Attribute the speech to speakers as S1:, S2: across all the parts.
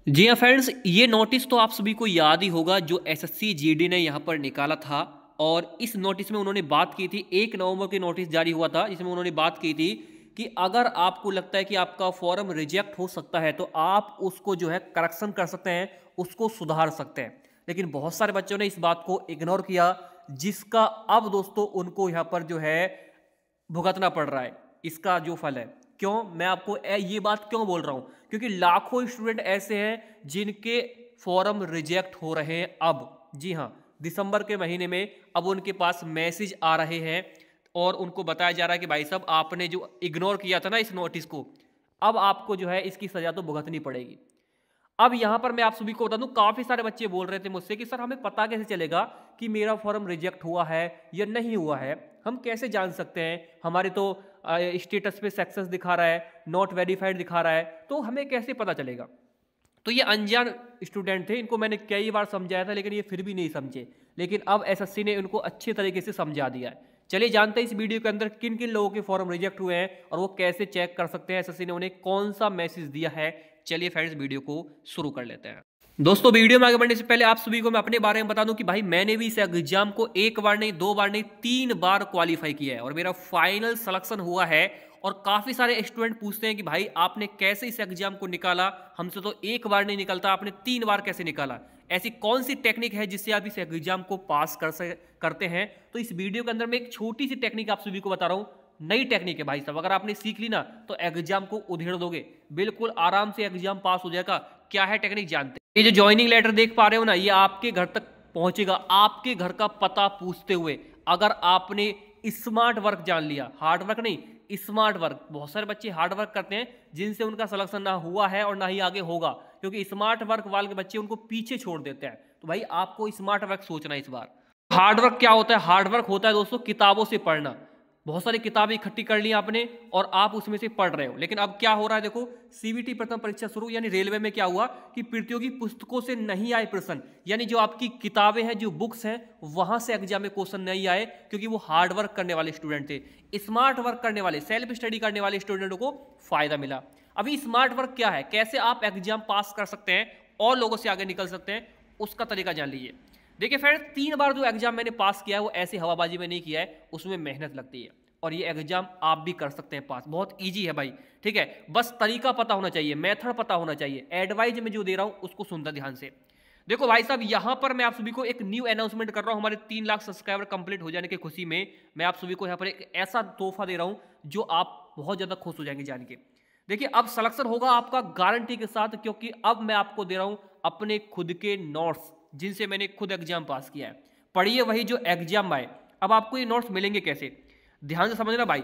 S1: जी हाँ फ्रेंड्स, ये नोटिस तो आप सभी को याद ही होगा जो एसएससी जीडी ने यहाँ पर निकाला था। और इस नोटिस में उन्होंने बात की थी, 1 नवंबर की नोटिस जारी हुआ था जिसमें उन्होंने बात की थी कि अगर आपको लगता है कि आपका फॉर्म रिजेक्ट हो सकता है तो आप उसको जो है करेक्शन कर सकते हैं, उसको सुधार सकते हैं। लेकिन बहुत सारे बच्चों ने इस बात को इग्नोर किया, जिसका अब दोस्तों उनको यहाँ पर जो है भुगतना पड़ रहा है इसका जो फल है। क्यों मैं आपको ये बात क्यों बोल रहा हूं? क्योंकि लाखों स्टूडेंट ऐसे हैं जिनके फॉर्म रिजेक्ट हो रहे हैं अब। जी हाँ, दिसंबर के महीने में अब उनके पास मैसेज आ रहे हैं और उनको बताया जा रहा है कि भाई साहब आपने जो इग्नोर किया था ना इस नोटिस को, अब आपको जो है इसकी सजा तो भुगतनी पड़ेगी। अब यहां पर मैं आप सभी को बता दूं, काफी सारे बच्चे बोल रहे थे मुझसे कि सर हमें पता कैसे चलेगा कि मेरा फॉर्म रिजेक्ट हुआ है या नहीं हुआ है, हम कैसे जान सकते हैं? हमारे तो स्टेटस पे सक्सेस दिखा रहा है, नॉट वेरीफाइड दिखा रहा है, तो हमें कैसे पता चलेगा? तो ये अनजान स्टूडेंट थे, इनको मैंने कई बार समझाया था लेकिन ये फिर भी नहीं समझे। लेकिन अब एसएससी ने उनको अच्छे तरीके से समझा दिया है। चलिए जानते हैं इस वीडियो के अंदर किन किन लोगों के फॉर्म रिजेक्ट हुए हैं और वो कैसे चेक कर सकते हैं, एसएससी ने उन्हें कौन सा मैसेज दिया है। चलिए फ्रेंड्स वीडियो को शुरू कर लेते हैं। दोस्तों वीडियो में आगे बढ़ने से पहले आप सभी को मैं अपने बारे में बता दूं कि भाई मैंने भी इस एग्जाम को 1 बार नहीं 2 बार नहीं 3 बार क्वालिफाई किया है और मेरा फाइनल सिलेक्शन हुआ है। और काफी सारे स्टूडेंट पूछते हैं कि भाई आपने कैसे इस एग्जाम को निकाला, हमसे तो 1 बार नहीं निकलता, आपने 3 बार कैसे निकाला? ऐसी कौन सी टेक्निक है जिससे आप इस एग्जाम को पास करते हैं? तो इस वीडियो के अंदर मैं एक छोटी सी टेक्निक आप सभी को बता रहा हूं। नई टेक्निक है भाई साहब, अगर आपने सीख ली ना तो एग्जाम को उधेड़ दोगे, बिल्कुल आराम से एग्जाम पास हो जाएगा। क्या है टेक्निक जानते हैं? ये जो ज्वाइनिंग लेटर देख पा रहे हो ना, ये आपके घर तक पहुंचेगा, आपके घर का पता पूछते हुए। अगर आपने स्मार्ट वर्क जान लिया, हार्ड वर्क नहीं, स्मार्ट वर्क। बहुत सारे बच्चे हार्ड वर्क करते हैं जिनसे उनका सिलेक्शन ना हुआ है और ना ही आगे होगा, क्योंकि स्मार्ट वर्क वाले बच्चे उनको पीछे छोड़ देते हैं। तो भाई आपको स्मार्ट वर्क सोचना है इस बार। हार्ड वर्क क्या होता है? हार्ड वर्क होता है दोस्तों किताबों से पढ़ना। बहुत सारी किताबें इकट्ठी कर ली आपने और आप उसमें से पढ़ रहे हो। लेकिन अब क्या हो रहा है देखो, सीबीटी प्रथम परीक्षा शुरू, यानी रेलवे में क्या हुआ कि प्रतियोगी पुस्तकों से नहीं आए प्रश्न, यानी जो आपकी किताबें हैं, जो बुक्स हैं, वहां से एग्जाम में क्वेश्चन नहीं आए, क्योंकि वो हार्ड वर्क करने वाले स्टूडेंट थे। स्मार्ट वर्क करने वाले, सेल्फ स्टडी करने वाले स्टूडेंटों को फायदा मिला। अभी स्मार्ट वर्क क्या है, कैसे आप एग्जाम पास कर सकते हैं और लोगों से आगे निकल सकते हैं, उसका तरीका जान लीजिए। देखिए फ्रेंड्स, 3 बार जो एग्जाम मैंने पास किया है वो ऐसे हवाबाजी में नहीं किया है, उसमें मेहनत लगती है और ये एग्जाम आप भी कर सकते हैं पास। बहुत इजी है भाई, ठीक है? बस तरीका पता होना चाहिए, मेथड पता होना चाहिए। एडवाइज में जो दे रहा हूं उसको सुनता ध्यान से। देखो भाई साहब, यहां पर मैं आप सभी को एक न्यू अनाउंसमेंट कर रहा हूं। हमारे 3 लाख सब्सक्राइबर कंप्लीट हो जाने की खुशी में मैं आप सभी को यहां पर एक ऐसा तोहफा दे रहा हूं जो आप बहुत ज्यादा खुश हो जाएंगे जान के। देखिए अब सिलेक्शन होगा आपका गारंटी के साथ, क्योंकि अब मैं आपको दे रहा हूं अपने खुद के नोट्स, जिनसे मैंने खुद एग्जाम पास किया है। पढ़िए वही जो एग्जाम आए। अब आपको ये नोट्स मिलेंगे कैसे, ध्यान से समझना भाई।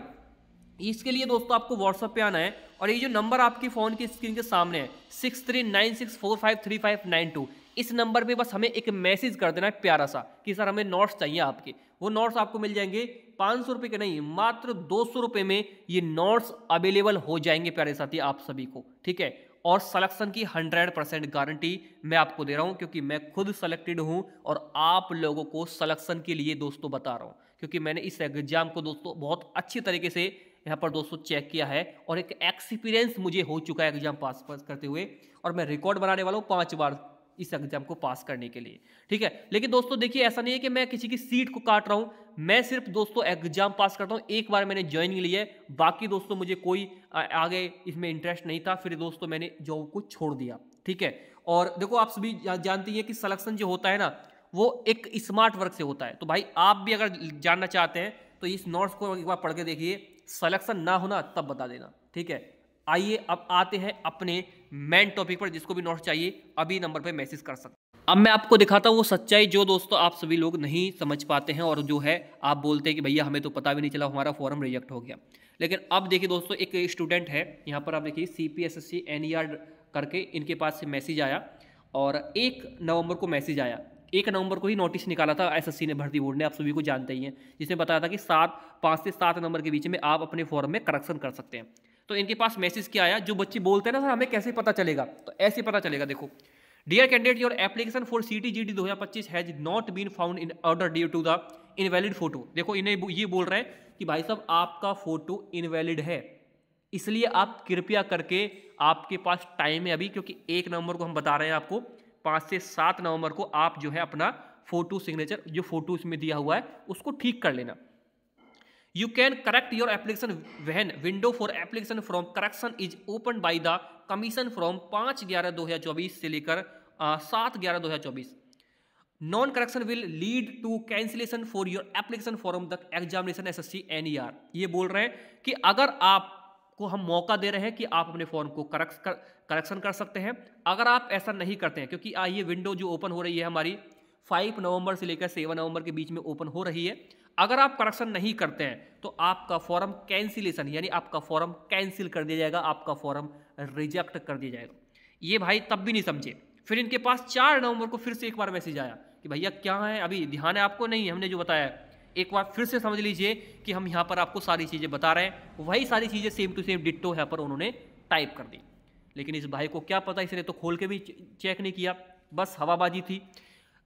S1: इसके लिए दोस्तों आपको व्हाट्सएप पे आना है और ये जो नंबर आपकी फोन की स्क्रीन के सामने है 6396453592, इस नंबर पे बस हमें एक मैसेज कर देना है प्यारा सा कि सर हमें नोट्स चाहिए आपके। वो नोट्स आपको मिल जाएंगे 500 रुपये के नहीं, मात्र 200 रुपये में ये नोट्स अवेलेबल हो जाएंगे प्यारे साथी आप सभी को, ठीक है? और सिलेक्शन की 100% गारंटी मैं आपको दे रहा हूं, क्योंकि मैं खुद सेलेक्टेड हूं और आप लोगों को सिलेक्शन के लिए दोस्तों बता रहा हूं, क्योंकि मैंने इस एग्जाम को दोस्तों बहुत अच्छी तरीके से यहाँ पर दोस्तों चेक किया है और एक एक्सपीरियंस मुझे हो चुका है एग्जाम पास करते हुए। और मैं रिकॉर्ड बनाने वाला हूँ 5 बार इस एग्जाम को पास करने के लिए, ठीक है? लेकिन दोस्तों देखिए, ऐसा नहीं है कि मैं किसी की सीट को काट रहा हूँ, मैं सिर्फ दोस्तों एग्जाम पास करता हूँ। 1 बार मैंने ज्वाइनिंग ली है, बाकी दोस्तों मुझे कोई आगे इसमें इंटरेस्ट नहीं था, फिर दोस्तों मैंने जॉब को छोड़ दिया, ठीक है? और देखो आप सभी जानती हैं कि सिलेक्शन जो होता है ना, वो एक स्मार्ट वर्क से होता है। तो भाई आप भी अगर जानना चाहते हैं तो इस नोट्स को एक बार पढ़ के देखिए, सिलेक्शन ना होना तब बता देना, ठीक है? आइए अब आते हैं अपने मेन टॉपिक पर। जिसको भी नोट्स चाहिए अभी नंबर पे मैसेज कर सकते हैं। अब मैं आपको दिखाता हूँ वो सच्चाई जो दोस्तों आप सभी लोग नहीं समझ पाते हैं और जो है आप बोलते हैं कि भैया हमें तो पता भी नहीं चला, हमारा फॉर्म रिजेक्ट हो गया। लेकिन अब देखिए दोस्तों, एक स्टूडेंट है यहाँ पर, आप देखिए CPSSC NER करके इनके पास से मैसेज आया और 1 नवंबर को मैसेज आया। 1 नवंबर को ही नोटिस निकाला था एसएससी ने, भर्ती बोर्ड ने, आप सभी को जानते ही हैं, जिसमें बताया था कि 5 से 7 नंबर के बीच में आप अपने फॉर्म में करेक्शन कर सकते हैं। तो इनके पास मैसेज क्या आया? जो बच्चे बोलते हैं ना सर हमें कैसे पता चलेगा, तो ऐसे पता चलेगा। देखो, dear candidate, your application for CT/GD 2025 has not been found in order due to the invalid photo. देखो इन्हें ये बोल रहे हैं कि भाई साहब आपका फोटो इनवैलिड है, इसलिए आप कृपया करके, आपके पास टाइम है अभी, क्योंकि 1 नवंबर को हम बता रहे हैं आपको, 5 से 7 नवंबर को आप जो है अपना फोटो सिग्नेचर, जो फोटो इसमें दिया हुआ है उसको ठीक कर लेना। You can correct your application when window for application from correction is opened by the commission from 5/11/2024 से लेकर 7/11/2024। Non correction will lead to cancellation for your application form the examination SSC NER। ये बोल रहे हैं कि अगर आपको हम मौका दे रहे हैं कि आप अपने फॉर्म को करेक्शन कर सकते हैं, अगर आप ऐसा नहीं करते हैं, क्योंकि ये विंडो जो ओपन हो रही है हमारी 5 नवंबर से लेकर 7 नवंबर के बीच में ओपन हो रही है, अगर आप करेक्शन नहीं करते हैं तो आपका फॉर्म कैंसिलेशन यानी आपका फॉर्म कैंसिल कर दिया जाएगा, आपका फॉर्म रिजेक्ट कर दिया जाएगा। ये भाई तब भी नहीं समझे। फिर इनके पास 4 नवंबर को फिर से एक बार मैसेज आया कि भैया क्या है, अभी ध्यान है आपको नहीं, हमने जो बताया एक बार फिर से समझ लीजिए कि हम यहाँ पर आपको सारी चीज़ें बता रहे हैं, वही सारी चीज़ें सेम टू सेम डिट्टो यहाँ पर उन्होंने टाइप कर दी। लेकिन इस भाई को क्या पता, इसने तो खोल के भी चेक नहीं किया, बस हवाबाजी थी।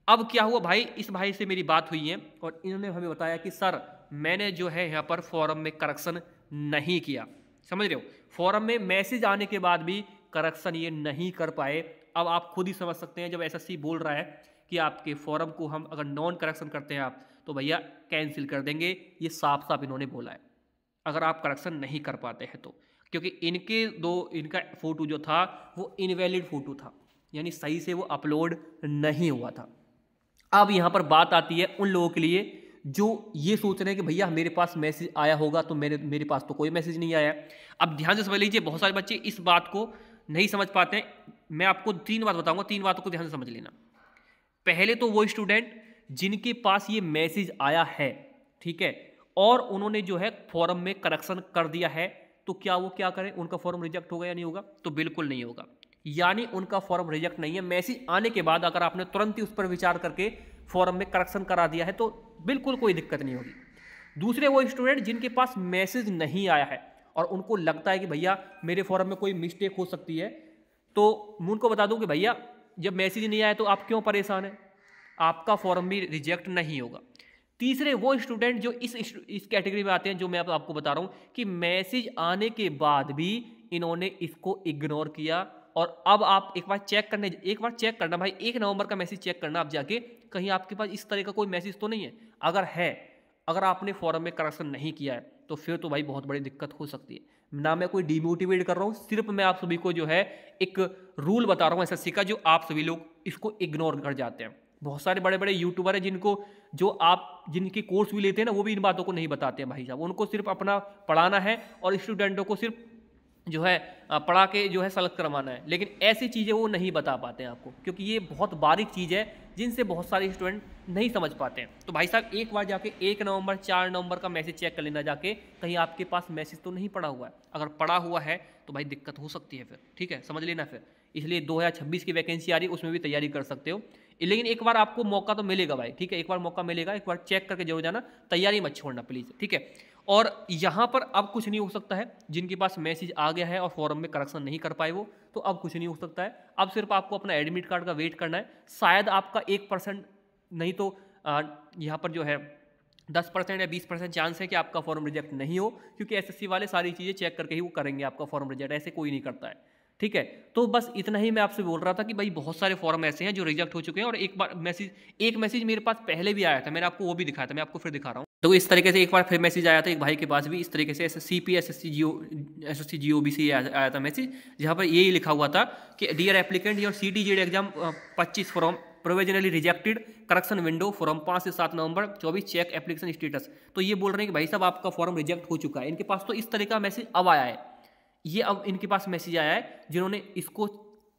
S1: अब क्या हुआ भाई, इस भाई से मेरी बात हुई है और इन्होंने हमें बताया कि सर मैंने जो है यहाँ पर फॉर्म में करेक्शन नहीं किया। समझ रहे हो, फॉर्म में मैसेज आने के बाद भी करेक्शन ये नहीं कर पाए। अब आप खुद ही समझ सकते हैं, जब SSC बोल रहा है कि आपके फॉर्म को हम अगर नॉन करेक्शन करते हैं आप तो भैया कैंसिल कर देंगे, ये साफ साफ इन्होंने बोला है, अगर आप करेक्शन नहीं कर पाते हैं तो। क्योंकि इनका फोटो जो था वो इनवैलिड फोटो था, यानी सही से वो अपलोड नहीं हुआ था। अब यहाँ पर बात आती है उन लोगों के लिए जो ये सोच रहे हैं कि भैया मेरे पास मैसेज आया होगा, तो मेरे पास तो कोई मैसेज नहीं आया। अब ध्यान से समझ लीजिए, बहुत सारे बच्चे इस बात को नहीं समझ पाते हैं। मैं आपको 3 बात बताऊंगा, 3 बातों को ध्यान से समझ लेना। पहले तो वो स्टूडेंट जिनके पास ये मैसेज आया है, ठीक है, और उन्होंने जो है फॉर्म में करेक्शन कर दिया है, तो क्या वो क्या करें, उनका फॉर्म रिजेक्ट होगा या नहीं होगा? तो बिल्कुल नहीं होगा, यानी उनका फॉर्म रिजेक्ट नहीं है। मैसेज आने के बाद अगर आपने तुरंत ही उस पर विचार करके फॉर्म में करेक्शन करा दिया है तो बिल्कुल कोई दिक्कत नहीं होगी। दूसरे वो स्टूडेंट जिनके पास मैसेज नहीं आया है और उनको लगता है कि भैया मेरे फॉर्म में कोई मिस्टेक हो सकती है, तो मैं उनको बता दूं कि भैया जब मैसेज नहीं आया तो आप क्यों परेशान हैं, आपका फॉर्म भी रिजेक्ट नहीं होगा। तीसरे वो स्टूडेंट जो इस कैटेगरी में आते हैं, जो मैं आपको बता रहा हूं कि मैसेज आने के बाद भी इन्होंने इसको इग्नोर किया। और अब आप एक बार चेक करना भाई, 1 नवंबर का मैसेज चेक करना आप जाके, कहीं आपके पास इस तरह का कोई मैसेज तो नहीं है। अगर आपने फॉर्म में करेक्शन नहीं किया है तो फिर तो भाई बहुत बड़ी दिक्कत हो सकती है। ना मैं कोई डिमोटिवेट कर रहा हूँ, सिर्फ मैं आप सभी को जो है एक रूल बता रहा हूँ SSC का, जो आप सभी लोग इसको इग्नोर कर जाते हैं। बहुत सारे बड़े बड़े यूट्यूबर हैं जिनके कोर्स भी लेते हैं ना, वो भी इन बातों को नहीं बताते हैं भाई साहब। उनको सिर्फ अपना पढ़ाना है और स्टूडेंटों को सिर्फ जो है पढ़ा के जो है सेलेक्ट करवाना है, लेकिन ऐसी चीज़ें वो नहीं बता पाते हैं आपको, क्योंकि ये बहुत बारीक चीज़ है जिनसे बहुत सारे स्टूडेंट नहीं समझ पाते हैं। तो भाई साहब एक बार जाके 1 नवंबर 4 नवंबर का मैसेज चेक कर लेना जाके, कहीं आपके पास मैसेज तो नहीं पड़ा हुआ है। अगर पड़ा हुआ है तो भाई दिक्कत हो सकती है फिर, ठीक है, समझ लेना फिर। इसलिए 2026 की वैकेंसी आ रही है, उसमें भी तैयारी कर सकते हो, लेकिन एक बार आपको मौका तो मिलेगा भाई, ठीक है, एक बार मौका मिलेगा, एक बार चेक करके जरूर जाना, तैयारी मत छोड़ना प्लीज़, ठीक है। और यहाँ पर अब कुछ नहीं हो सकता है, जिनके पास मैसेज आ गया है और फॉर्म में करेक्शन नहीं कर पाए वो, तो अब कुछ नहीं हो सकता है। अब सिर्फ आपको अपना एडमिट कार्ड का वेट करना है। शायद आपका 1% नहीं तो यहाँ पर जो है 10% या 20% चांस है कि आपका फॉर्म रिजेक्ट नहीं हो, क्योंकि SSC वाले सारी चीज़ें चेक करके ही वो करेंगे आपका फॉर्म रिजेक्ट, ऐसे कोई नहीं करता है, ठीक है। तो बस इतना ही मैं आपसे बोल रहा था कि भाई बहुत सारे फॉर्म ऐसे हैं जो रिजेक्ट हो चुके हैं, और एक मैसेज मेरे पास पहले भी आया था, मैंने आपको वो भी दिखाया था, मैं आपको फिर दिखा रहा हूँ। तो इस तरीके से एक बार फिर मैसेज आया था एक भाई के पास भी, इस तरीके से SSC GOB से आया था मैसेज, जहाँ पर यही लिखा हुआ था कि dear applicant your CTGD exam 25 form provisionally rejected, correction window form 5 से 7 नवंबर 24, चेक एप्लीकेशन स्टेटस। तो ये बोल रहे हैं कि भाई साहब आपका फॉर्म रिजेक्ट हो चुका है। इनके पास तो इस तरह का मैसेज अब आया है, ये अब इनके पास मैसेज आया है जिन्होंने इसको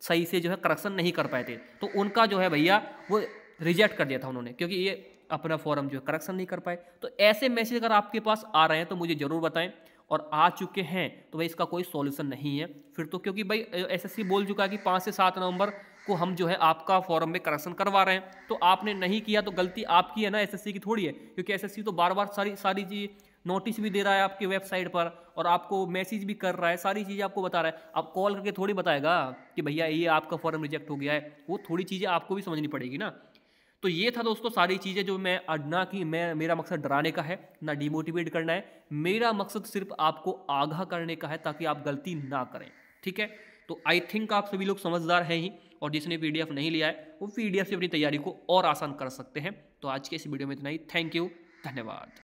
S1: सही से जो है करेक्शन नहीं कर पाए थे, तो उनका जो है भैया वो रिजेक्ट कर दिया था उन्होंने, क्योंकि ये अपना फॉर्म जो है करेक्शन नहीं कर पाए। तो ऐसे मैसेज अगर आपके पास आ रहे हैं तो मुझे ज़रूर बताएं, और आ चुके हैं तो भाई इसका कोई सॉल्यूशन नहीं है फिर तो, क्योंकि भाई SSC बोल चुका है कि 5 से 7 नवंबर को हम जो है आपका फॉर्म में करेक्शन करवा रहे हैं, तो आपने नहीं किया तो गलती आपकी है ना, SSC की थोड़ी है, क्योंकि SSC तो बार बार सारी चीज़ नोटिस भी दे रहा है आपकी वेबसाइट पर, और आपको मैसेज भी कर रहा है, सारी चीज़ें आपको बता रहा है। आप कॉल करके थोड़ी बताएगा कि भैया ये आपका फॉर्म रिजेक्ट हो गया है, वो थोड़ी चीज़ें आपको भी समझनी पड़ेगी ना। तो ये था दोस्तों सारी चीज़ें जो मैं ना कि मेरा मकसद डराने का है ना डिमोटिवेट करना है, मेरा मकसद सिर्फ आपको आगाह करने का है ताकि आप गलती ना करें। ठीक है, तो आई थिंक आप सभी लोग समझदार हैं ही, और जिसने पीडीएफ नहीं लिया है वो पीडीएफ से अपनी तैयारी को और आसान कर सकते हैं। तो आज के इस वीडियो में इतना ही। थैंक यू, धन्यवाद।